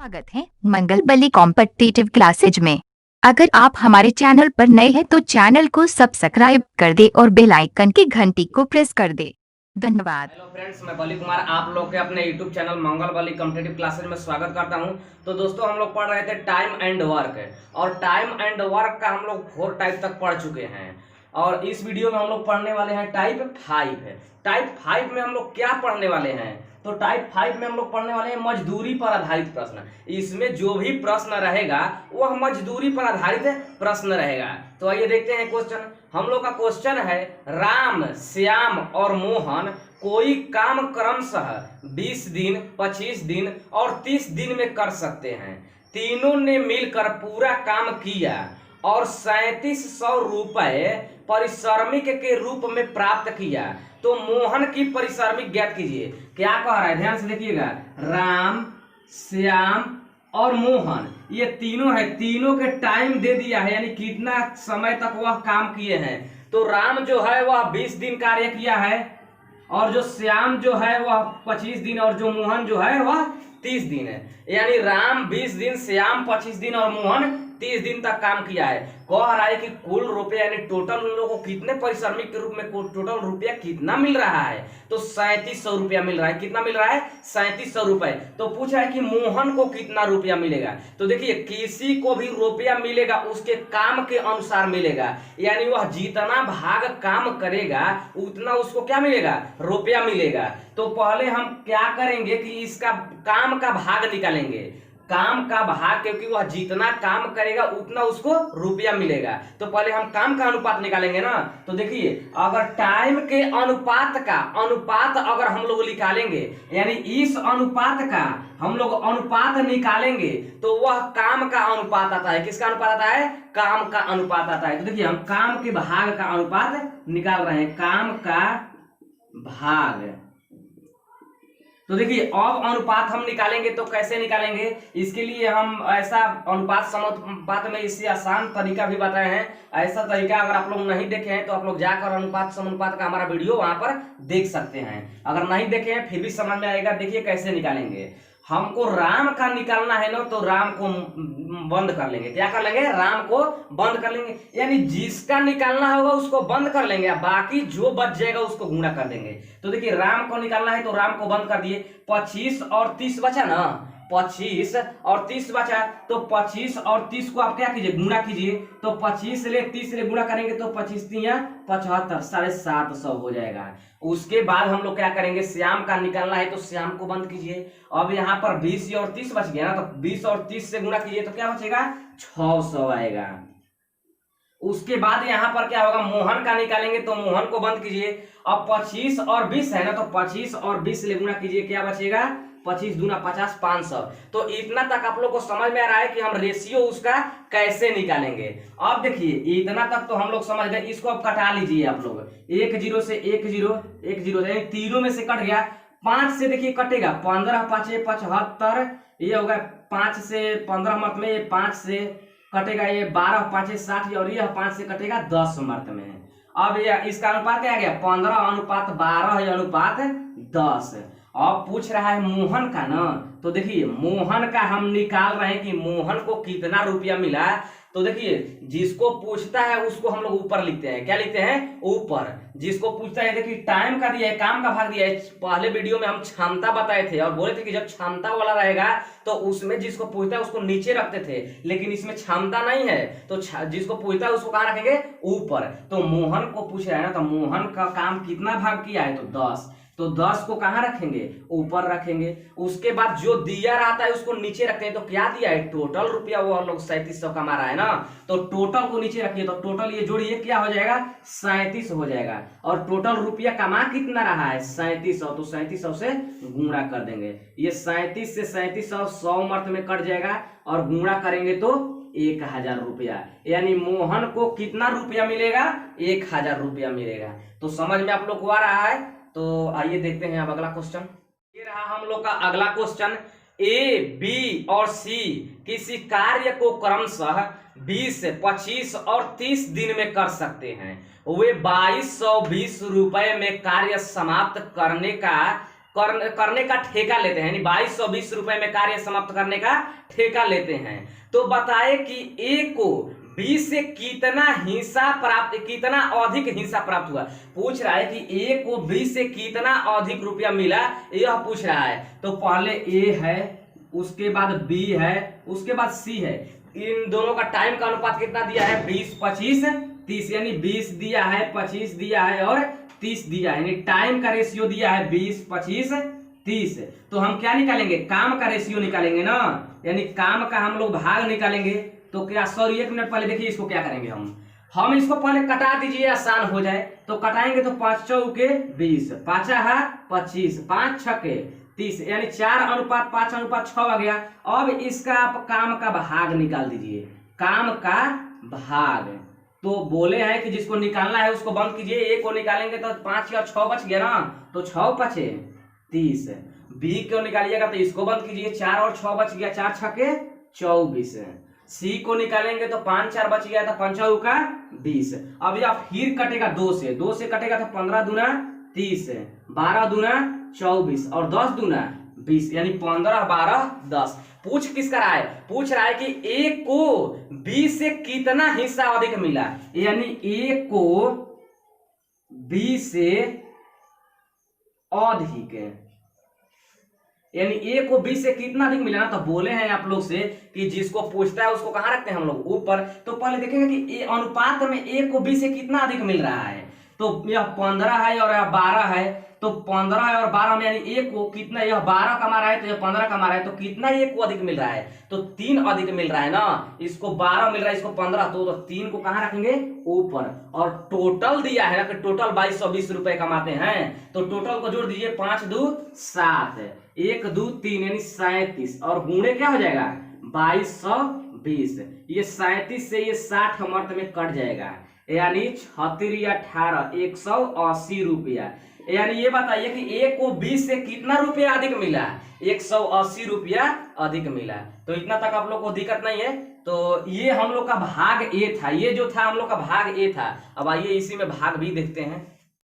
स्वागत है मंगल बली competitive classes में। अगर आप हमारे चैनल पर नए हैं तो चैनल को सब्सक्राइब कर दे और बेल आइकन की घंटी को प्रेस कर दे। धन्यवाद। हेलो फ्रेंड्स, मैं बली कुमार आप लोग के अपने यूट्यूब चैनल मंगल बली कॉम्पिटिटिव क्लासेज में स्वागत करता हूं। तो दोस्तों, हम लोग पढ़ रहे थे टाइम एंड वर्क, और टाइम एंड वर्क का हम लोग 4 टाइप तक पढ़ चुके हैं। और इस वीडियो में हम लोग पढ़ने वाले हैं टाइप 5 है। टाइप 5 में हम लोग क्या पढ़ने वाले हैं? तो टाइप 5 में हम लोग पढ़ने वाले हैं मजदूरी पर आधारित प्रश्न। इसमें जो भी प्रश्न रहेगा वह मजदूरी पर आधारित प्रश्न रहेगा। तो आइए देखते हैं क्वेश्चन। हम लोग का क्वेश्चन है, राम, श्याम और मोहन कोई काम क्रमशः 20 दिन, 25 दिन और 30 दिन में कर सकते हैं। तीनों ने मिलकर पूरा काम किया और 3700 रुपए पारिश्रमिक के रूप में प्राप्त किया। तो मोहन की पारिश्रमिक ज्ञात कीजिए। क्या कह रहा है, ध्यान से देखिएगा। राम, श्याम और मोहन ये तीनों है, तीनों के टाइम दे दिया है, यानी कितना समय तक वह काम किए हैं। तो राम जो है वह 20 दिन कार्य किया है, और जो श्याम जो है वह 25 दिन, और जो मोहन जो है वह 30 दिन है। यानी राम 20 दिन, श्याम 25 दिन और मोहन 30 दिन तक काम किया है। कह रहा है कि कुल रुपया यानी टोटल उन लोगों को कितने पारिश्रमिक के रूप में टोटल रुपया कितना मिल रहा है? तो 3700 रुपया मिल रहा है। कितना मिल रहा है? 3700 रुपए। तो पूछा है कि मोहन को कितना रुपया मिलेगा। तो देखिए, किसी को भी रुपया मिलेगा उसके काम के अनुसार मिलेगा, यानी वह जितना भाग काम करेगा उतना उसको क्या मिलेगा? रुपया मिलेगा। तो पहले हम क्या करेंगे कि इसका काम का भाग निकालेंगे। काम का भाग, क्योंकि वह जितना काम करेगा उतना उसको रुपया मिलेगा। तो पहले हम काम का अनुपात निकालेंगे ना। तो देखिए, अगर टाइम के अनुपात अगर हम लोग निकालेंगे, यानी इस अनुपात का हम लोग अनुपात निकालेंगे, तो वह काम का अनुपात आता है। किसका अनुपात आता है? काम का अनुपात आता है। तो देखिए, हम काम के भाग का अनुपात निकाल रहे हैं। काम का भाग। तो देखिए, अब अनुपात हम निकालेंगे तो कैसे निकालेंगे? इसके लिए हम ऐसा अनुपात समानुपात में इससे आसान तरीका भी बताए हैं। ऐसा तरीका अगर आप लोग नहीं देखे हैं तो आप लोग जाकर अनुपात समानुपात का हमारा वीडियो वहां पर देख सकते हैं। अगर नहीं देखे हैं फिर भी समझ में आएगा। देखिए कैसे निकालेंगे। हमको राम का निकालना है ना, तो राम को बंद कर लेंगे। क्या कर लेंगे? राम को बंद कर लेंगे, यानी जिसका निकालना होगा उसको बंद कर लेंगे, बाकी जो बच जाएगा उसको गुणा कर देंगे। तो देखिए, राम को निकालना है तो राम को बंद कर दिए। 25 और 30 बचा ना, 25 और 30 बचा। तो 25 और 30 को आप क्या कीजिए? गुणा कीजिए। तो 25 से 30 से गुणा करेंगे तो 25 तिया 75, 750 हो जाएगा। उसके बाद हम लोग क्या करेंगे? श्याम का निकालना है तो श्याम को बंद कीजिए। अब यहाँ पर 20 और 30 बच गया ना, तो 20 और 30 से गुणा कीजिए तो क्या बचेगा? 600 आएगा। उसके बाद यहाँ पर क्या होगा? मोहन का निकालेंगे तो मोहन को बंद कीजिए। अब 25 और 20 है ना, तो 25 और 20 से गुणा कीजिए। क्या बचेगा? 25 दूना 50, 500। तो इतना तक आप लोग को समझ में आ रहा है कि हम रेशियो उसका कैसे निकालेंगे। अब देखिए, इतना तक तो हम लोग समझ गए। इसको अब कटा लीजिए आप लोग। 1 0 से 1 0, 1 0 यानी तीनों में से कट गया। 5 से देखिए कटेगा, 15 5 75, ये होगा 5 से 15 मत में, ये 5 से कटेगा, ये 12 5 60, और यह 5 से कटेगा 10 मर्त में। अब ये इसका अनुपात क्या आ गया? 15 अनुपात 12 अनुपात 10। अब पूछ रहा है मोहन का ना, तो देखिए मोहन का हम निकाल रहे हैं कि मोहन को कितना रुपया मिला। तो देखिए, जिसको पूछता है उसको हम लोग ऊपर लिखते हैं। क्या लिखते हैं? ऊपर। जिसको पूछता है, देखिए टाइम का दिया है, काम का भाग दिया है। पहले वीडियो में हम क्षमता बताए थे और बोले थे कि जब क्षमता वाला रहेगा तो उसमें जिसको पूछता है उसको नीचे रखते थे, लेकिन इसमें क्षमता नहीं है तो जिसको पूछता है उसको कहाँ रखेंगे? ऊपर। तो मोहन को पूछ रहा है ना, तो मोहन का काम कितना भाग किया है? तो 10। तो 10 को कहाँ रखेंगे? ऊपर रखेंगे। उसके बाद जो दिया रहता है उसको नीचे रखते हैं। तो क्या दिया है? टोटल रुपया वो लोग 3700 कमा रहा है ना, तो टोटल को नीचे रखिए। तो टोटल ये जोड़िए, क्या हो जाएगा? 37 हो जाएगा। और टोटल रुपया कमा कितना रहा है? 3700। तो 3700 से गुणा कर देंगे। ये 37 से 3700 100 मर्त में कट जाएगा, और गुणा करेंगे तो 1000 रुपया, यानी मोहन को कितना रुपया मिलेगा? 1000 रुपया मिलेगा। तो समझ में आप लोग को आ रहा है? तो आइए देखते हैं अब अगला क्वेश्चन। ये रहा हम लोग का अगला क्वेश्चन। ए, बी और सी किसी कार्य को क्रमशः 20, 25 और 30 दिन में कर सकते हैं। वे 2220 रुपए में कार्य समाप्त करने का करने का ठेका लेते हैं, यानी 2220 रुपए में कार्य समाप्त करने का ठेका लेते हैं। तो बताए कि ए को बी से कितना हिस्सा प्राप्त, कितना अधिक हिस्सा प्राप्त हुआ। पूछ रहा है कि ए को बी से कितना अधिक रुपया मिला, यह पूछ रहा है। तो पहले ए है, उसके बाद बी है, उसके बाद सी है। इन दोनों का टाइम का अनुपात कितना दिया है, 20 25 30, यानी 20 दिया है, 25 दिया है और 30 दिया है, यानी टाइम का रेशियो दिया है 20 25 30। तो हम क्या निकालेंगे, काम का रेशियो निकालेंगे ना, यानी काम का हम लोग भाग निकालेंगे। तो क्या, सॉरी 1 मिनट पहले देखिए इसको क्या करेंगे हम इसको पहले कटा दीजिए, आसान हो जाए। तो कटाएंगे तो 5 चौके 20, 5 है 25, 5 छके 30, यानी 4:5:6 आ गया। अब इसका आप काम का भाग निकाल दीजिए, काम का भाग। तो बोले हैं कि जिसको निकालना है उसको बंद कीजिए। ए को निकालेंगे तो 5 या 6 बच गया ना, तो 6 5 30। बी को निकालिएगा तो इसको बंद कीजिए, 4 और 6 बच गया, 4 छके 24। सी को निकालेंगे तो 5 4 बच गया, तो 5 का 20। अब यह फिर कटेगा 2 से कटेगा तो 15 दूना 30, 12 दूना 24 और 10 दूना 20, यानी 15 12 10। पूछ किस रहा है, पूछ रहा है कि ए को बी से कितना हिस्सा अधिक मिला, यानी ए को बी से अधिक, यानी ए को बी से कितना अधिक मिला ना। तो बोले हैं आप लोग से कि जिसको पूछता है उसको कहां रखते हैं हम लोग, ऊपर। तो पहले देखेंगे कि ए अनुपात में ए को बी से कितना अधिक मिल रहा है। तो यह 15 है और यह 12 है, तो 15 और 12 में, यानी ए को कितना, यह 12 कमा रहा है तो यह 15 कमा रहा है, तो कितना ए को अधिक मिल रहा है, तो 3 अधिक मिल रहा है ना। इसको 12 मिल रहा है, इसको 15, तो 3 को कहां रखेंगे, ऊपर। और टोटल दिया है ना कि टोटल 2220 रुपए कमाते हैं, तो टोटल को जोड़ दीजिए, 5 2 7, 1 2 3, यानी 37, और गुणे क्या हो जाएगा 2220। ये 37 से ये 60 मर्द में कट जाएगा, यानी 36 या 18 180 रुपया। यानी ये बताइए कि ए को बी से कितना रुपया अधिक मिला, 180 रुपया अधिक मिला। तो इतना तक आप लोग को दिक्कत नहीं है। तो ये हम लोग का भाग ए था, ये जो था हम लोग का भाग ए था। अब आइए इसी में भाग बी देखते हैं,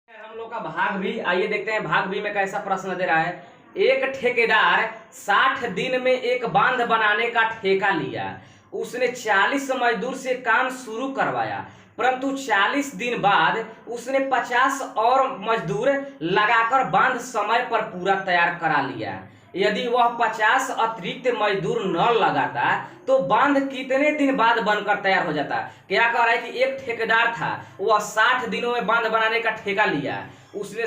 हम लोग का भाग बी। आइए देखते हैं भाग बी में कैसा प्रश्न दे रहा है। एक ठेकेदार 60 दिन में एक बांध बनाने का ठेका लिया। उसने 40 मजदूर से काम शुरू करवाया, परंतु 40 दिन बाद उसने 50 और मजदूर लगाकर बांध समय पर पूरा तैयार करा लिया। यदि वह 50 अतिरिक्त मजदूर न लगाता तो बांध कितने दिन बाद बनकर तैयार हो जाता। क्या कह रहा है कि एक ठेकेदार था, वह 60 दिनों में बांध बनाने का ठेका लिया। उसने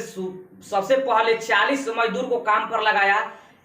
सबसे पहले 40 मजदूर को काम पर लगाया।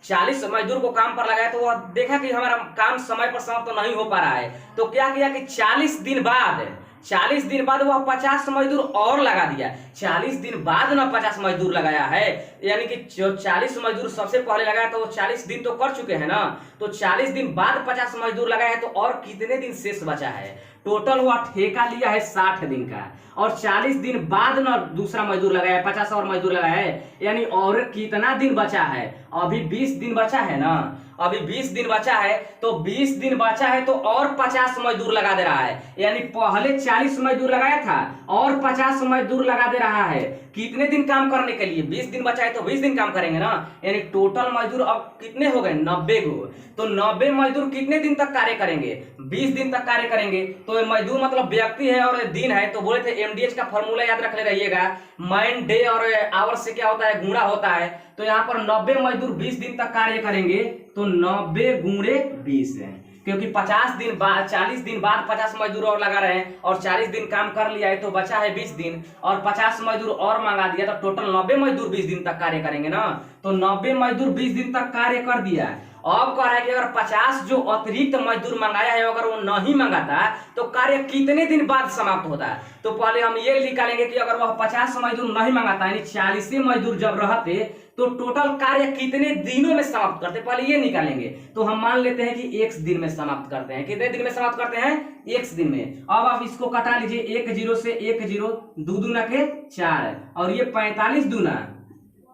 40 मजदूर को काम पर लगाया तो वह देखा कि हमारा काम समय पर समाप्त तो नहीं हो पा रहा है। तो क्या किया कि 40 दिन बाद वह 50 मजदूर और लगा दिया। 40 दिन बाद ना 50 मजदूर लगाया है, यानी कि जो 40 मजदूर सबसे पहले लगाया तो वो 40 दिन तो कर चुके हैं ना। तो 40 दिन बाद 50 मजदूर लगाया है, तो और कितने दिन शेष बचा है। टोटल हुआ ठेका लिया है 60 दिन का, और 40 दिन बाद ना दूसरा मजदूर लगाया है, 50 और मजदूर लगाया है, यानी और कितना दिन बचा है, अभी 20 दिन बचा है ना। अभी 20 दिन बचा है, तो 20 दिन बचा है तो और 50 मजदूर लगा दे रहा है, यानी पहले 40 मजदूर लगाया था और 50 मजदूर लगा दे रहा है। कितने दिन काम करने के लिए, 20 दिन बचा है तो 20 दिन काम करेंगे ना, यानी टोटल मजदूर अब कितने हो गए 90 गो। तो 90 मजदूर कितने दिन तक कार्य करेंगे, 20 दिन तक कार्य करेंगे। तो मजदूर मतलब व्यक्ति है और दिन है, तो बोले थे एमडीएच का फॉर्मूला याद रख ले रहिएगा, मैन डे और आवर से क्या होता है, गुणा होता है। तो यहाँ पर 90 मजदूर 20 दिन तक कार्य करेंगे, तो 90 गुणे 20 है, क्योंकि 50 दिन बाद 40 दिन बाद 50 मजदूर और लगा रहे हैं, और 40 दिन काम कर लिया है तो बचा है 20 दिन, और 50 मजदूर और मंगा दिया, तो टोटल 90 मजदूर 20 दिन तक कार्य करेंगे ना। तो 90 मजदूर 20 दिन तक कार्य कर दिया। अब कह रहा है कि अगर 50 जो अतिरिक्त मजदूर मंगाया है अगर वो नहीं मंगाता तो कार्य कितने दिन बाद समाप्त होता है। तो पहले हम ये निकालेंगे कि अगर वह 50 मजदूर नहीं मंगाता, यानी 40 मजदूर जब रहते तो टोटल कार्य कितने दिनों में समाप्त करते, पहले ये निकालेंगे। तो हम मान लेते हैं कि 1 दिन में समाप्त करते हैं। कितने दिन में समाप्त करते हैं, 1 दिन में। अब आप इसको कटा लीजिए, 1 0 से 1 0, 2 दूना के 4, और ये 45 दूना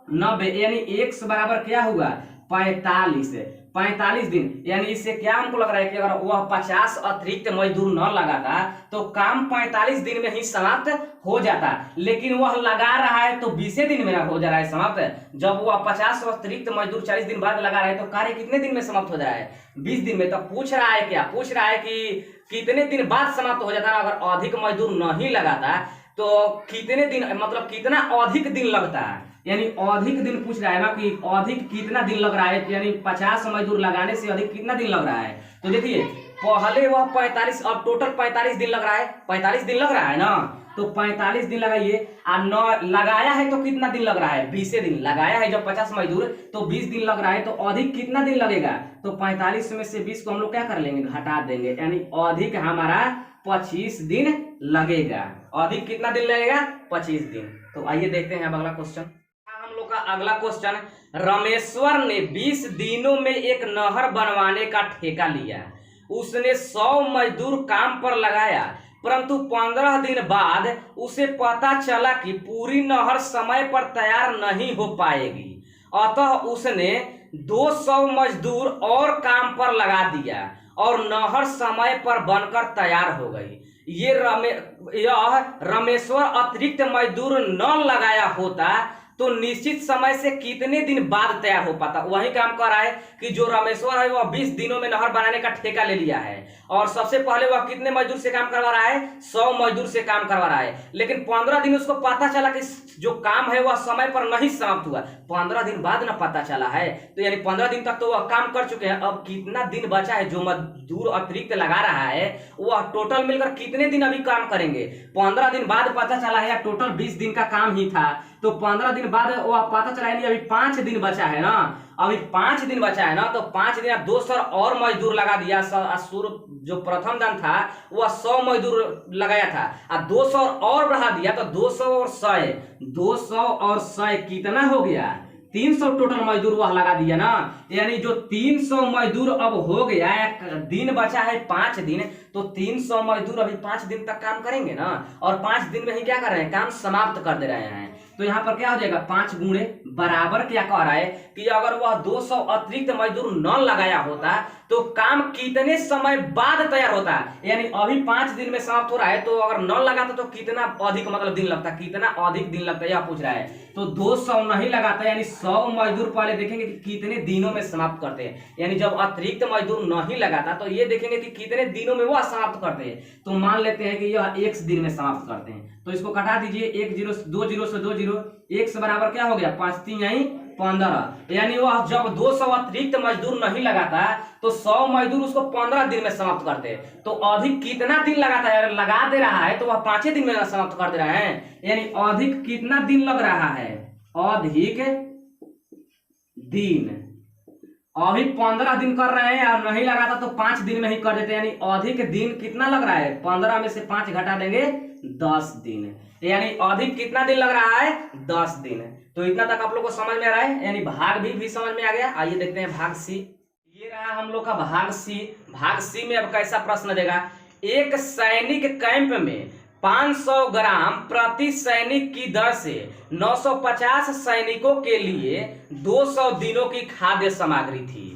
90, यानी 1 बराबर क्या हुआ 45 45 दिन, यानी इससे क्या हमको लग रहा है कि अगर वह 50 अतिरिक्त मजदूर न लगाता तो काम 45 दिन में ही समाप्त हो जाता, लेकिन वह लगा रहा है तो 20 दिन में हो जा रहा है समाप्त। जब वह 50 अतिरिक्त मजदूर 40 दिन बाद लगा रहा है तो कार्य कितने दिन में समाप्त हो जा रहा है? 20 दिन में। तो पूछ रहा है क्या? पूछ रहा है कि कितने दिन बाद समाप्त हो जाता है। अगर अधिक मजदूर नहीं लगाता तो कितने दिन, मतलब कितना अधिक दिन लगता है, यानी अधिक दिन पूछ रहा है ना कि अधिक कितना दिन लग रहा है, यानी 50 मजदूर लगाने से अधिक कितना दिन लग रहा है। तो देखिए पहले वह 45, अब टोटल 45 दिन लग रहा है, 45 दिन लग रहा है ना, तो 45 दिन लगाइए। और न लगाया है तो कितना दिन लग रहा है? 20 दिन लगाया है जब 50 मजदूर, तो 20 दिन लग रहा है, तो अधिक कितना दिन लगेगा? तो 45 में से 20 को हम लोग क्या कर लेंगे? घटा देंगे, यानी अधिक हमारा 25 दिन लगेगा। अधिक कितना दिन लगेगा? 25 दिन। तो आइए देखते हैं अब अगला क्वेश्चन। हम लोग का अगला क्वेश्चन, रामेश्वर ने 20 दिनों में एक नहर बनवाने का ठेका लिया। उसने 100 मजदूर काम पर लगाया, परंतु 15 दिन बाद उसे पता चला कि पूरी नहर समय पर तैयार नहीं हो पाएगी, अतः उसने 200 मजदूर और काम पर लगा दिया और नहर समय पर बनकर तैयार हो गई। यह रामेश्वर अतिरिक्त मजदूर न लगाया होता तो निश्चित समय से कितने दिन बाद तैयार हो पाता। वही काम कर रहा है कि जो रामेश्वर है वह 20 दिनों में नहर बनाने का ठेका ले लिया है, और सबसे पहले वह कितने मजदूर से काम करवा रहा है? 100 मजदूर से काम करवा रहा है, लेकिन 15 दिन उसको पता चला कि जो काम है वह समय पर नहीं समाप्त हुआ। 15 दिन बाद ना पता चला है, तो यानी 15 दिन तक तो वह काम कर चुके हैं। अब कितना दिन बचा है? जो मजदूर अतिरिक्त लगा रहा है वह टोटल मिलकर कितने दिन अभी काम करेंगे? 15 दिन बाद पता चला है, या टोटल 20 दिन का काम ही था, तो 15 दिन बाद वह पता चला है। अभी 5 दिन बचा है ना, अभी 5 दिन बचा है ना, तो 5 दिन 200 और मजदूर लगा दिया। जो प्रथम दिन था वह 100 मजदूर लगाया था, और 200 और बढ़ा दिया, तो 200 और 100, 200 और 100 कितना हो गया? 300 टोटल मजदूर वह लगा दिया ना, यानी जो 300 मजदूर अब हो गया। दिन बचा है 5 दिन, तो 300 मजदूर अभी 5 दिन तक काम करेंगे ना, और 5 दिन में ही क्या कर रहे हैं? काम समाप्त कर दे रहे हैं। तो यहाँ पर क्या हो जाएगा? 5 गुणे बराबर क्या कह रहा है कि अगर वह 200 अतिरिक्त मजदूर न लगाया होता तो काम कितने समय बाद तैयार होता, यानी अभी 5 दिन में समाप्त हो रहा है, तो अगर न लगाता तो कितना अधिक मतलब दिन लगता, कितना अधिक दिन लगता, यह पूछ रहा है। तो 200 नहीं लगाता, यानी 100 मजदूर पहले देखेंगे कि कितने दिनों में समाप्त करते हैं, यानी जब अतिरिक्त मजदूर नहीं लगाता तो ये देखेंगे कि कितने दिनों में वह समाप्त करते हैं। तो मान लेते हैं कि यह 1 दिन में समाप्त करते हैं, तो इसको घटा दीजिए। 1 0 2 0 से 2 0, 1 से बराबर क्या हो गया? 5 3 यानी 15, यानी वह जब 200 अतिरिक्त मजदूर नहीं लगाता तो 100 मजदूर उसको 15 दिन में समाप्त करते। तो अधिक कितना दिन लगाता है? लगा दे रहा है तो वह 5 दिन में समाप्त कर दे रहा है, यानी अधिक कितना दिन लग रहा है? अधिक दिन। अभी 15 दिन कर रहे हैं और नहीं लगाता तो 5 दिन में ही कर देते, यानी अधिक दिन कितना लग रहा है? 15 में से 5 घटा देंगे 10 दिन, यानी अधिक कितना दिन लग रहा है? 10 दिन। तो इतना तक आप लोग को समझ में आ रहा है, यानी भाग भी समझ में आ गया। आइए देखते हैं भाग सी। ये रहा हम लोग का भाग सी। भाग सी में अब कैसा प्रश्न देगा? एक सैनिक कैंप में 500 ग्राम प्रति सैनिक की दर से 950 सैनिकों के लिए 200 दिनों की खाद्य सामग्री थी।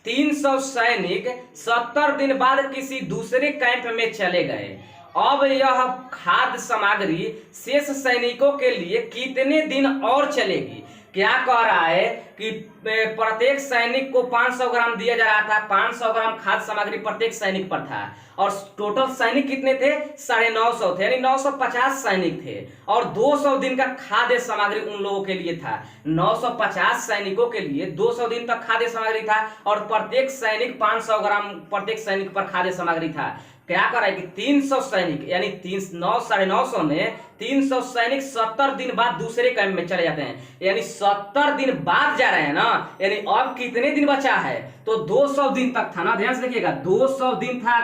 300 सैनिक 70 दिन बाद किसी दूसरे कैंप में चले गए। अब यह खाद्य सामग्री शेष सैनिकों के लिए कितने दिन और चलेगी? क्या कह रहा है कि प्रत्येक सैनिक को 500 ग्राम दिया जा रहा था, 500 ग्राम खाद्य सामग्री प्रत्येक सैनिक पर था, और टोटल सैनिक कितने थे? 950 थे, यानी 950 सैनिक थे, और 200 दिन का खाद्य सामग्री उन लोगों के लिए था। 950 सैनिकों के लिए 200 दिन तक खाद्य सामग्री था, और प्रत्येक सैनिक 500 ग्राम प्रत्येक सैनिक पर खाद्य सामग्री था। क्या कर रहा है कि 300 सैनिक, यानी 950 में 300 सैनिक 70 दिन बाद दूसरे कैंप में चले जाते हैं, यानी 70 दिन बाद जा रहे हैं ना, यानी अब कितने दिन बचा है? तो 200 दिन तक था ना, ध्यान से देखिएगा, 200 दिन था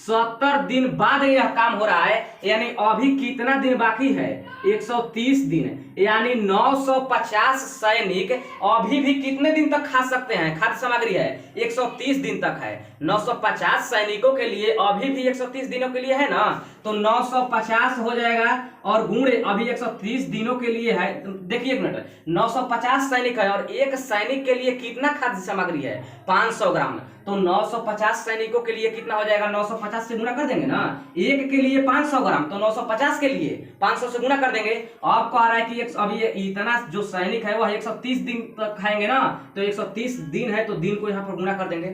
70 दिन बाद यह काम हो रहा है, यानी अभी कितना दिन बाकी है? 130 दिन, यानी 950 सैनिक अभी भी कितने दिन तक खा सकते हैं? खाद्य सामग्री है 130 दिन तक है, 950 सैनिकों के लिए अभी भी 130 दिनों के लिए है ना, तो 950 हो जाएगा और गुणे अभी 130 दिनों के लिए है। देखिए एक मिनट, 950 सैनिक है और एक सैनिक के लिए कितना खाद्य सामग्री है 500 ग्राम। तो 950 सैनिकों के लिए कितना हो जाएगा, 950 से गुणा कर देंगे ना, एक के लिए 500 ग्राम, तो 950 के लिए 500 से गुणा कर देंगे। आपको आ रहा है कि अब ये इतना जो सैनिक है वह 130 दिन तक खाएंगे ना, तो 130 दिन है तो दिन को यहाँ पर गुणा कर देंगे,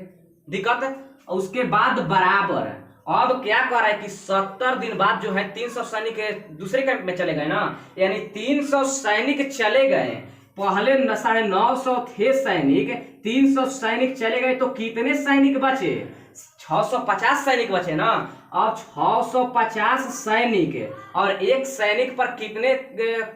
दिक्कत। उसके बाद बराबर अब क्या कर रहा है कि 70 दिन बाद जो है 300 सैनिक दूसरे कैंप में चले गए ना, यानी 300 सैनिक चले गए। पहले 950 थे सैनिक, 300 सैनिक चले गए तो कितने सैनिक बचे, 650 सैनिक बचे ना। अब 650 सैनिक और एक सैनिक पर कितने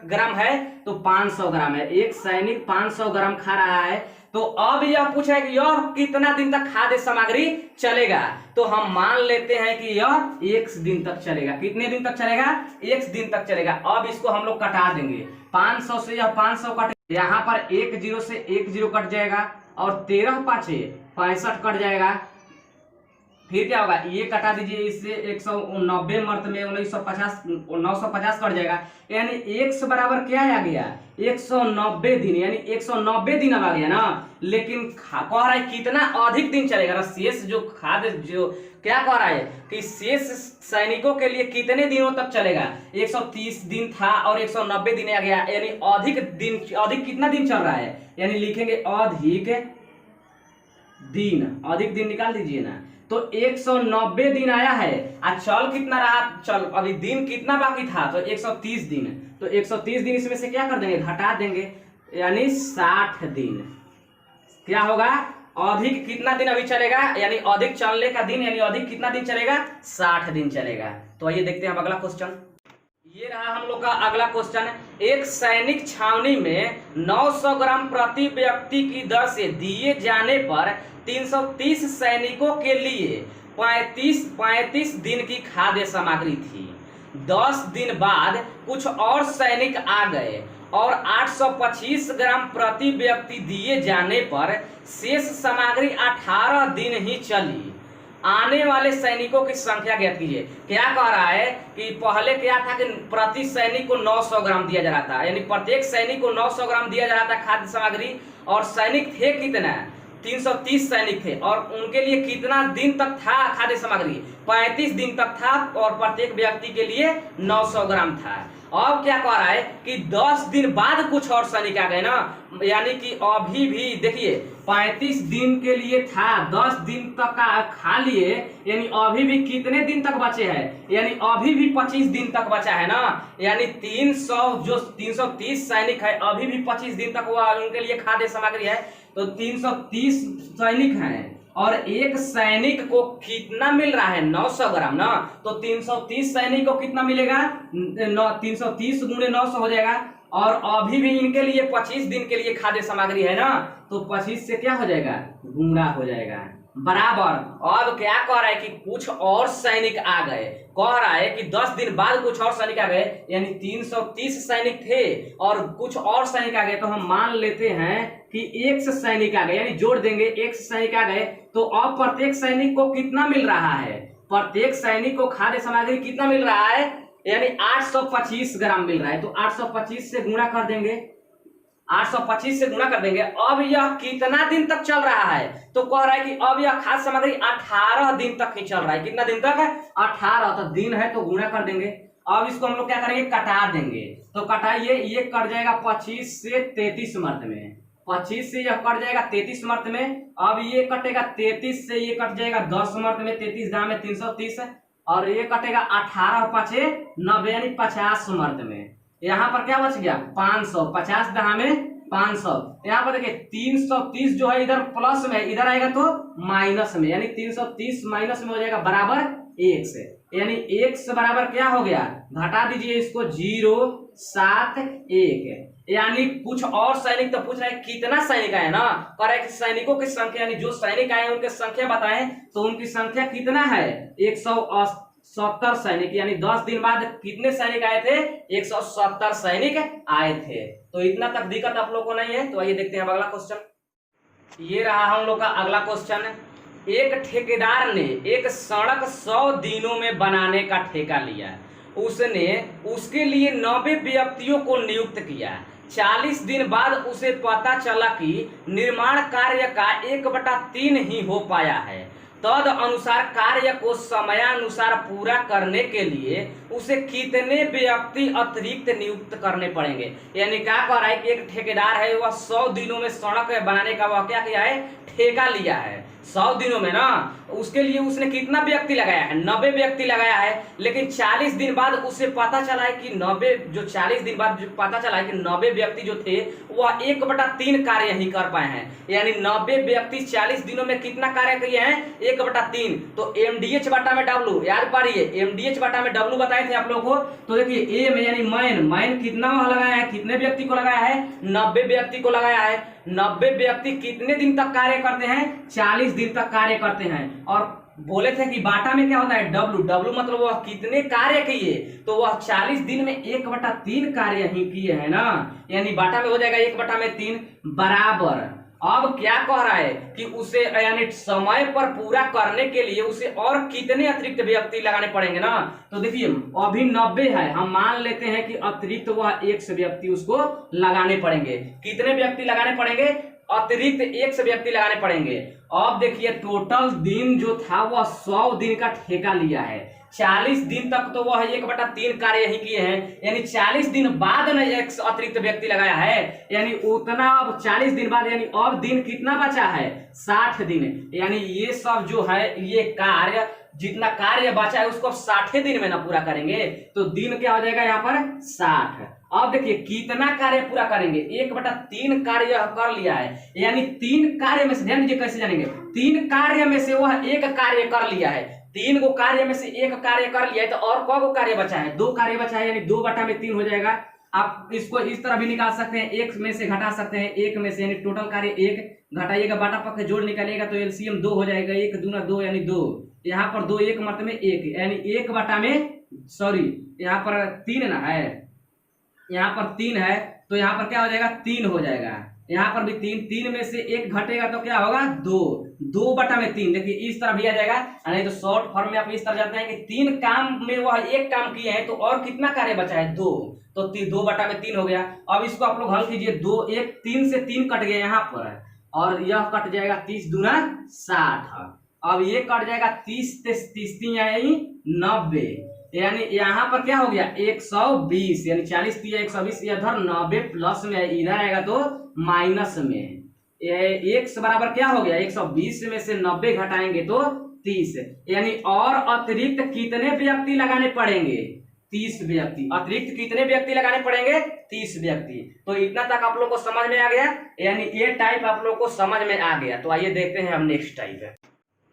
ग्राम है, तो 500 ग्राम है। एक सैनिक 500 ग्राम खा रहा है। तो अब यह पूछा है कि यह कितना दिन तक खाद्य सामग्री चलेगा, तो हम मान लेते हैं कि यह 1 दिन तक चलेगा। कितने दिन तक चलेगा, 1 दिन तक चलेगा। अब इसको हम लोग कटा देंगे, 500 से यह 500 कट, यहाँ पर 1 0 से 1 0 कट जाएगा और 13 5 65 कट जाएगा। फिर क्या होगा, ये कटा दीजिए, इससे 190 मर्त में 950 कट जाएगा, यानी x बराबर क्या आ गया, 190 दिन, यानी 190 दिन अब आ गया ना। लेकिन कह रहा है कितना अधिक दिन चलेगा ना, शेष जो खाद्य जो क्या कह रहा है कि शेष सैनिकों के लिए कितने दिनों तक चलेगा, 130 दिन था और 190 दिन आ गया, यानी अधिक दिन, अधिक कितना दिन चल रहा है, यानी लिखेंगे अधिक दिन निकाल दीजिए ना। तो 190 दिन आया है, आज चल कितना रहा, चल अभी दिन कितना बाकी था, तो 130 दिन। तो 130 दिन इसमें से क्या कर देंगे, घटा देंगे, यानी 60 दिन। क्या होगा, अधिक कितना दिन अभी चलेगा, यानी अधिक चलने का दिन, यानी अधिक कितना दिन चलेगा, 60 दिन चलेगा। तो आइए देखते हैं अब अगला क्वेश्चन। ये रहा हम लोग का अगला क्वेश्चन। एक सैनिक छावनी में 900 ग्राम प्रति व्यक्ति की दर से दिए जाने पर 330 सैनिकों के लिए 35 दिन की खाद्य सामग्री थी। 10 दिन बाद कुछ और सैनिक आ गए और 825 ग्राम प्रति व्यक्ति दिए जाने पर शेष सामग्री 18 दिन ही चली। आने वाले सैनिकों की संख्या ज्ञात कीजिए। क्या कह रहा है कि पहले क्या था कि प्रति सैनिक को 900 ग्राम दिया जा रहा था, यानी प्रत्येक सैनिक को 900 ग्राम दिया जा रहा था खाद्य सामग्री, और सैनिक थे कितना, 330 सैनिक थे, और उनके लिए कितना दिन तक था खाद्य सामग्री, 35 दिन तक था, और प्रत्येक व्यक्ति के लिए 900 ग्राम था। अब क्या कह रहा है कि 10 दिन बाद कुछ और सैनिक आ गए ना, यानी कि अभी भी देखिए 35 दिन के लिए था, 10 दिन तक का खा लिए, यानी अभी भी कितने दिन तक बचे हैं, यानी अभी भी 25 दिन तक बचा है ना, यानी 330 सैनिक है, अभी भी 25 दिन तक वो उनके लिए खाद्य सामग्री है। तो 330 सैनिक हैं और एक सैनिक को कितना मिल रहा है, 900 ग्राम ना, तो 330 सैनिक को कितना मिलेगा, 330 गुणे 900 हो जाएगा, और अभी भी इनके लिए 25 दिन के लिए खाद्य सामग्री है ना, तो 25 से क्या हो जाएगा, गुणा हो जाएगा, बराबर। अब क्या कह रहा है कि कुछ और सैनिक आ गए, कह रहा है कि 10 दिन बाद कुछ और सैनिक आ गए, यानी 330 सैनिक थे और कुछ और सैनिक आ गए, तो हम मान लेते हैं कि 1 सैनिक आ गए, यानी जोड़ देंगे 1 सैनिक आ गए। तो अब प्रत्येक सैनिक को कितना मिल रहा है, प्रत्येक सैनिक को खाद्य सामग्री कितना मिल रहा है, यानी 825 ग्राम मिल रहा है। तो 825 से गुणा कर देंगे, 825 से गुणा कर देंगे। अब यह कितना दिन तक चल रहा है, तो कह रहा है कि अब यह खाद्य सामग्री 18 दिन तक ही चल रहा है। कितना दिन तक है, 18, तो दिन है तो गुणा कर देंगे। अब इसको हम लोग क्या करेंगे, कटा देंगे, तो कटाइए, ये कट जाएगा 25 से 33 मर्द में, 25 से यह कट जाएगा 33 मर्द में। अब ये कटेगा 33 से, ये कट जाएगा 10 मर्द में, 33 दाम में 330, और ये कटेगा 18 5 90, यानी 50 मर्द में। यहाँ पर क्या बच गया, 500, 50 दहा में 500। यहाँ पर देखिए 330 जो है इधर प्लस में, इधर आएगा तो माइनस में, यानी 330 माइनस में हो जाएगा बराबर 1 से, यानी 1 से बराबर क्या हो गया, घटा दीजिए इसको, 0 7 1, यानी कुछ और सैनिक। तो पूछ रहे हैं कितना सैनिक आए ना, कह रहे हैं कि सैनिकों की संख्या, यानी जो सैनिक आए उनकी संख्या बताएं, तो उनकी संख्या कितना है, 170 सैनिक, यानी 10 दिन बाद कितने सैनिक आए थे, 170 सैनिक आए थे। तो इतना तक दिक्कत आप लोग को नहीं है। तो आइए देखते हैं अब अगला क्वेश्चन। ये रहा हम लोग का अगला क्वेश्चन। एक ठेकेदार ने एक सड़क 100 दिनों में बनाने का ठेका लिया। उसने उसके लिए 90 व्यक्तियों को नियुक्त किया। 40 दिन बाद उसे पता चला कि निर्माण कार्य का 1/3 ही हो पाया है। तद अनुसार कार्य को समयानुसार पूरा करने के लिए उसे कितने व्यक्ति अतिरिक्त नियुक्त करने पड़ेंगे। यानी क्या कह रहा है कि एक ठेकेदार है, वह 100 दिनों में सड़क बनाने का वह क्या किया है, ठेका लिया है 100 दिनों में ना। उसके लिए उसने कितना व्यक्ति लगाया है, 90 व्यक्ति लगाया है। लेकिन 40 दिन बाद उसे पता चला है कि 40 दिन बाद जो पता चला है कि 90 व्यक्ति जो थे वह 1/3 कार्य ही कर पाए हैं। यानी 90 व्यक्ति 40 दिनों में कितना कार्य किए हैं, 1/3। तो MDH बटा में W, याद पारिए MDH बटा में W बताए थे आप लोगों को। तो देखिए A में यानी मैन कितना लगाया है, कितने व्यक्ति को लगाया है, 90 व्यक्ति को लगाया है। 90 व्यक्ति कितने दिन तक कार्य करते हैं, 40 दिन तक कार्य करते हैं। और बोले थे कि बाटा में क्या होता है, W मतलब वह कितने कार्य किए, तो वह 40 दिन में 1/3 कार्य ही किए हैं ना। यानी बाटा में हो जाएगा 1/3 बराबर। अब क्या कह रहा है कि उसे यानी समय पर पूरा करने के लिए उसे और कितने अतिरिक्त व्यक्ति लगाने पड़ेंगे ना। तो देखिए अभी 90 है, हम मान लेते हैं कि अतिरिक्त वह 1 व्यक्ति उसको लगाने पड़ेंगे। कितने व्यक्ति लगाने पड़ेंगे, अतिरिक्त 1 व्यक्ति लगाने पड़ेंगे। अब देखिए टोटल दिन जो था वह 100 दिन का ठेका लिया है। 40 दिन तक तो वह 1/3 कार्य ही किए हैं। यानी 40 दिन बाद न 1 अतिरिक्त व्यक्ति लगाया है। यानी उतना अब 40 दिन बाद, यानी अब दिन कितना बचा है, 60 दिन। यानी ये सब जो है ये कार्य, जितना कार्य बचा है उसको 60 दिन में ना पूरा करेंगे तो दिन क्या हो जाएगा यहाँ पर 60। अब देखिए कितना कार्य पूरा करेंगे, 1/3 कार्य कर लिया है। यानी 3 कार्य में से, ध्यान दीजिए कैसे जानेंगे, 3 कार्य में से वह 1 कार्य कर लिया है। 3 को कार्य में से 1 कार्य कर लिया है, तो और कौ कार्य बचा है, 2 कार्य बचा है। यानी 2/3 हो जाएगा। आप इसको इस तरह भी निकाल सकते हैं, 1 में से घटा सकते हैं 1 में से, यानी टोटल कार्य 1 घटाइएगा, बाटा पक्के जोड़ निकालिएगा तो LCM 2 हो जाएगा। 1 दूना 2 यानी 2, यहाँ पर 2 1 मतलब में 1, यानी 1/, यहाँ पर 3 ना है, यहाँ पर 3 है तो यहाँ पर क्या हो जाएगा, 3 हो जाएगा। यहाँ पर भी 3 में से 1 घटेगा तो क्या होगा, 2/3। देखिए इस तरह भी आ जाएगा। नहीं तो शॉर्ट फॉर्म में आप इस तरह जाते हैं कि 3 काम में वह 1 काम किए हैं तो और कितना कार्य बचा है, 2, तो 2/3 हो गया। अब इसको आप लोग हल कीजिए, 3 से 3 कट गया यहाँ पर, और यह कट जाएगा 30 दूना 60। अब ये कट जाएगा 30 यानी 90, यानी यहाँ पर क्या हो गया 120, यानी 40 120, इधर 90 प्लस में इधर आएगा तो माइनस में। x बराबर क्या हो गया, 120 में से 90 घटाएंगे तो 30, यानी और अतिरिक्त कितने व्यक्ति लगाने पड़ेंगे, 30 व्यक्ति। अतिरिक्त कितने व्यक्ति लगाने पड़ेंगे, 30 व्यक्ति। तो इतना तक आप लोग को समझ में आ गया, यानी ये टाइप आप लोग को समझ में आ गया। तो आइए देखते हैं हम नेक्स्ट टाइप।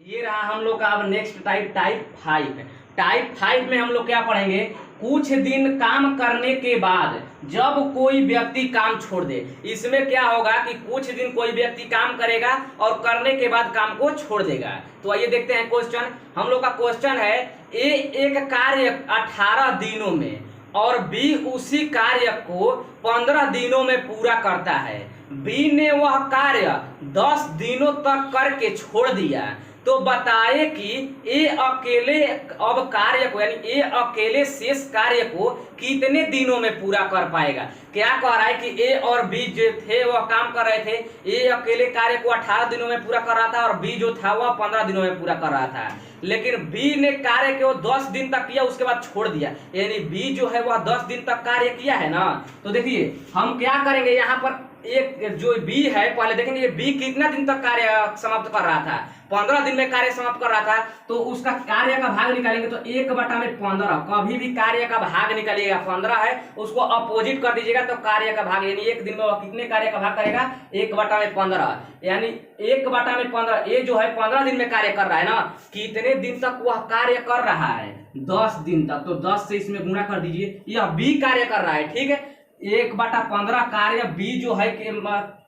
ये रहा हम लोग का अब नेक्स्ट टाइप, टाइप 5। टाइप 5 में हम लोग क्या पढ़ेंगे, कुछ दिन काम करने के बाद जब कोई व्यक्ति काम छोड़ दे। इसमें क्या होगा कि कुछ दिन कोई व्यक्ति काम करेगा और करने के बाद काम को छोड़ देगा। तो आइए देखते हैं क्वेश्चन। हम लोग का क्वेश्चन है, ए एक कार्य 18 दिनों में और बी उसी कार्य को 15 दिनों में पूरा करता है। बी ने वह कार्य 10 दिनों तक करके छोड़ दिया, तो बताए कि ए अकेले अब कार्य को, यानी ए अकेले शेष कार्य को कितने दिनों में पूरा कर पाएगा। क्या कह रहा है कि ए और बी जो थे वह काम कर रहे थे, ए अकेले कार्य को 18 दिनों में पूरा कर रहा था और बी जो था वह 15 दिनों में पूरा कर रहा था। लेकिन बी ने कार्य को 10 दिन तक किया, उसके बाद छोड़ दिया। यानी बी जो है वह 10 दिन तक कार्य किया है ना। तो देखिए हम क्या करेंगे, यहाँ पर एक जो बी है पहले देखेंगे ये बी कितना दिन तक कार्य समाप्त कर रहा था, 15 दिन में कार्य समाप्त कर रहा था। तो उसका कार्य का भाग निकालेंगे तो 1/15, कभी भी कार्य का भाग निकालिएगा, 15 है उसको अपोजिट कर दीजिएगा तो कार्य का भाग, यानी एक दिन में वह कितने कार्य का भाग करेगा, 1/15। यानी 1/15, ये जो है 15 दिन में कार्य कर रहा है ना। कितने दिन तक वह कार्य कर रहा है, 10 दिन तक। तो 10 से इसमें गुणा कर दीजिए, यह बी कार्य कर रहा है, ठीक है। 1/15 कार्य बी जो है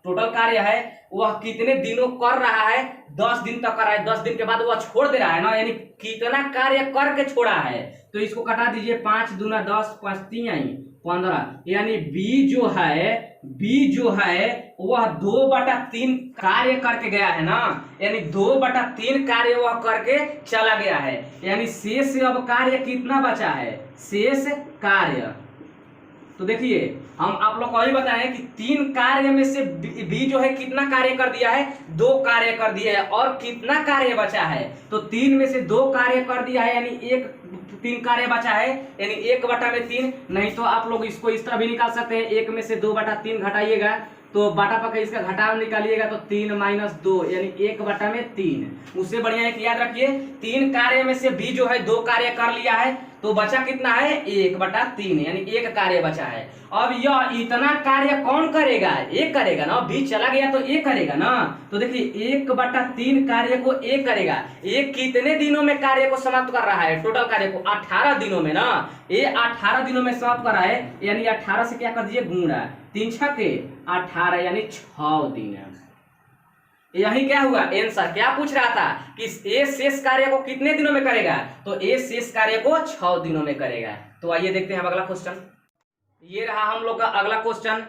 टोटल कार्य है वह कितने दिनों कर रहा है, 10 दिन तक कर रहा है। 10 दिन के बाद वह छोड़ दे रहा है ना, यानी कितना कार्य करके छोड़ा है। तो इसको कटा दीजिए, 5 दूना 10, 5 3 आई 15, यानी बी जो है वह 2/3 कार्य करके गया है ना, यानी 2/3 कार्य वह करके चला गया है, यानी शेष अब कार्य कितना बचा है, शेष कार्य। तो देखिए हम आप लोग को अभी बताएं कि 3 कार्य में से बी जो है कितना कार्य कर दिया है, 2 कार्य कर दिया है, और कितना कार्य बचा है, तो 3 में से 2 कार्य कर दिया है, यानी 3 कार्य बचा है, यानी 1/3। नहीं तो आप लोग इसको इस तरह भी निकाल सकते हैं, 1 में से 2/3 घटाइएगा तो बाटा पका इसका घटाव निकालिएगा तो 3 - 2 यानी 1/3। उससे बढ़िया एक याद रखिए, 3 कार्य में से बी जो है 2 कार्य कर लिया है, तो बचा कितना है, 1/3, यानी 1 कार्य बचा है। अब यह इतना कार्य कौन करेगा, एक करेगा ना, बी चला गया तो एक करेगा ना। तो देखिए 1/3 कार्य को एक करेगा। एक कितने दिनों में कार्य को समाप्त कर रहा है, टोटल कार्य को 18 दिनों में ना, ये 18 दिनों में समाप्त कर रहा है, यानी 18 से क्या कर दीजिए गुणा, 3 × 18 यानी 6 दिन। यही क्या हुआ आंसर, क्या पूछ रहा था कि ए शेष कार्य को कितने दिनों में करेगा, तो ए शेष कार्य को 6 दिनों में करेगा। तो आइए देखते हैं अगला क्वेश्चन। ये रहा हम लोग का अगला क्वेश्चन।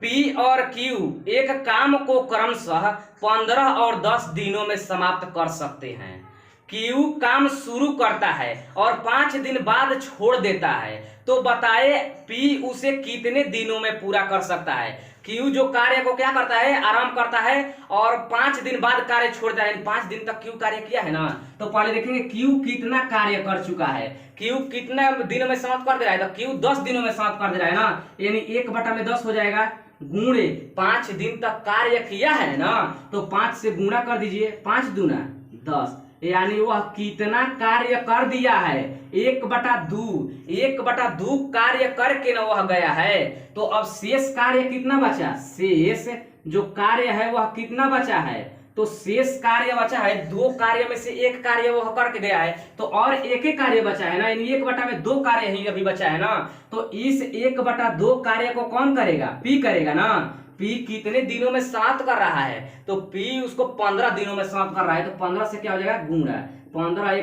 पी और क्यू एक काम को क्रमशः 15 और 10 दिनों में समाप्त कर सकते हैं। क्यू काम शुरू करता है और 5 दिन बाद छोड़ देता है, तो बताए पी उसे कितने दिनों में पूरा कर सकता है। क्यू जो कार्य को क्या करता है, आराम करता है और 5 दिन बाद कार्य छोड़ता है, 5 दिन तक क्यू कार्य किया है ना। तो पहले देखेंगे क्यू कितना कार्य कर चुका है, क्यू कितना दिनों में समाप्त कर दे रहा है, तो क्यू 10 दिनों में समाप्त कर दे रहा है ना, यानी 1/10 हो जाएगा, गुणे 5 दिन तक कार्य किया है ना, तो 5 से गुणा कर दीजिए, 5 दूना 10, यानी वह कितना कार्य कर दिया है, 1/2 कार्य करके ना वह गया है। तो अब शेष कार्य कितना बचा, शेष जो कार्य है वह कितना बचा है, तो शेष कार्य बचा है 2 कार्य में से 1 कार्य वह करके गया है, तो और 1 कार्य बचा है ना, यानी 1/2 कार्य ही अभी बचा है ना। तो इस 1/2 कार्य को कौन करेगा, पी करेगा ना। पी कितने दिनों में समाप्त कर रहा है, तो पी उसको 15 दिनों में समाप्त कर रहा है, तो 15 से क्या हो जाएगा गुणा, 15 ×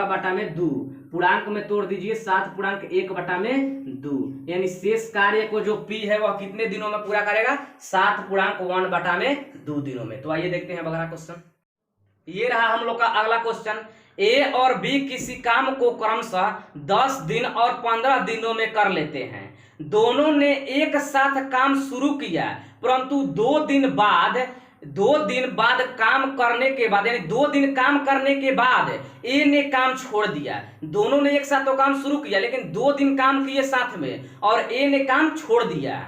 15/2, पूर्णांक में तोड़ दीजिए, 7/1/2, यानी शेष कार्य को जो पी है वह कितने दिनों में पूरा करेगा, 7/1/2 दिनों में। तो आइए देखते हैं अगला क्वेश्चन। ये रहा हम लोग का अगला क्वेश्चन। ए और बी किसी काम को क्रमशः 10 दिन और 15 दिनों में कर लेते हैं। दोनों ने एक साथ काम शुरू किया, परंतु 2 दिन बाद काम करने के बाद, यानी 2 दिन काम करने के बाद ए ने काम छोड़ दिया। दोनों ने एक साथ तो काम शुरू किया, लेकिन 2 दिन काम किए साथ में और ए ने काम छोड़ दिया।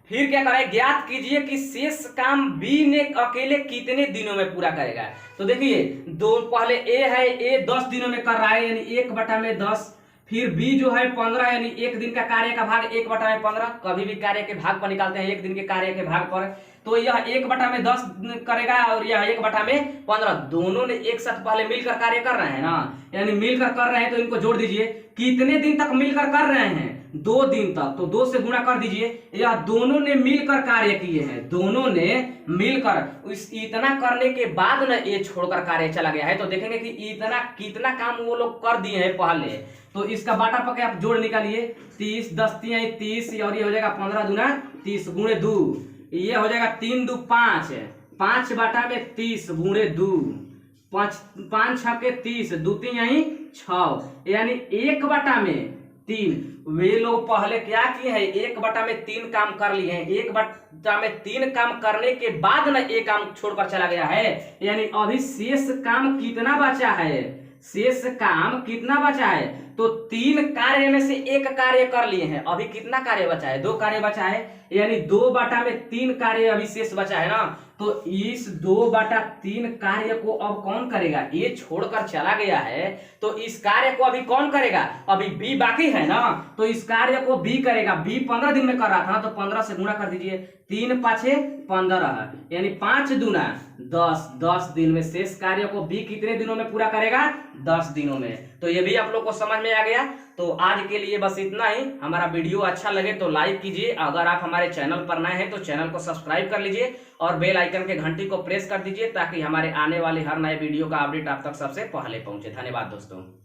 फिर क्या करें, ज्ञात कीजिए कि शेष काम बी ने अकेले कितने दिनों में पूरा करेगा। तो देखिए पहले ए है, ए 10 दिनों में कर रहा है, यानी 1/10, फिर बी जो है 15, यानी 1 दिन का कार्य का भाग 1/15, कभी भी कार्य के भाग पर निकालते हैं 1 दिन के कार्य के भाग पर, तो यह 1/10 करेगा और यह 1/15। दोनों ने एक साथ पहले मिलकर कार्य कर रहे हैं ना, यानी मिलकर कर रहे हैं, तो इनको जोड़ दीजिए, कितने दिन तक मिलकर कर रहे हैं, 2 दिन तक, तो 2 से गुणा कर दीजिए। यह दोनों ने मिलकर कार्य किए हैं, दोनों ने मिलकर इतना करने के बाद न ये छोड़कर कार्य चला गया है। तो देखेंगे कि इतना कितना काम वो लोग कर दिए हैं पहले, तो इसका बाटा पके आप जोड़ निकालिए, 30 10 3 30, और ये हो जाएगा 15 दूना 30 गुणे 2, ये हो जाएगा 3 2 5, 5/30 गुणे 2, 5 5 6 के 30, 2 3 यही 6, यानी 1/3। वे लोग पहले क्या किए हैं, 1/3 काम कर लिए हैं, 1/3 काम करने के बाद ना एक काम छोड़कर चला गया है, यानी अभी शेष काम कितना बचा है, शेष काम कितना बचा है, तो 3 कार्य में से 1 कार्य कर लिए हैं, अभी कितना कार्य बचा है, 2 कार्य बचा है, यानी 2/3 कार्य अभी शेष बचा है ना। तो इस 2/3 कार्य को अब कौन करेगा, ये छोड़कर चला गया है, तो इस कार्य को अभी कौन करेगा, अभी बी बाकी है ना, तो इस कार्य को बी करेगा। बी 15 दिन में कर रहा था ना, तो 15 से गुणा कर दीजिए, 3 5 15, यानी 5 दूना 10, 10 दिन में शेष कार्य को बी कितने दिनों में पूरा करेगा, 10 दिनों में। तो ये भी आप लोग को समझ में आ गया। तो आज के लिए बस इतना ही। हमारा वीडियो अच्छा लगे तो लाइक कीजिए, अगर आप हमारे चैनल पर नए हैं तो चैनल को सब्सक्राइब कर लीजिए और बेल आइकन के घंटी को प्रेस कर दीजिए, ताकि हमारे आने वाले हर नए वीडियो का अपडेट आप तक सबसे पहले पहुंचे। धन्यवाद दोस्तों।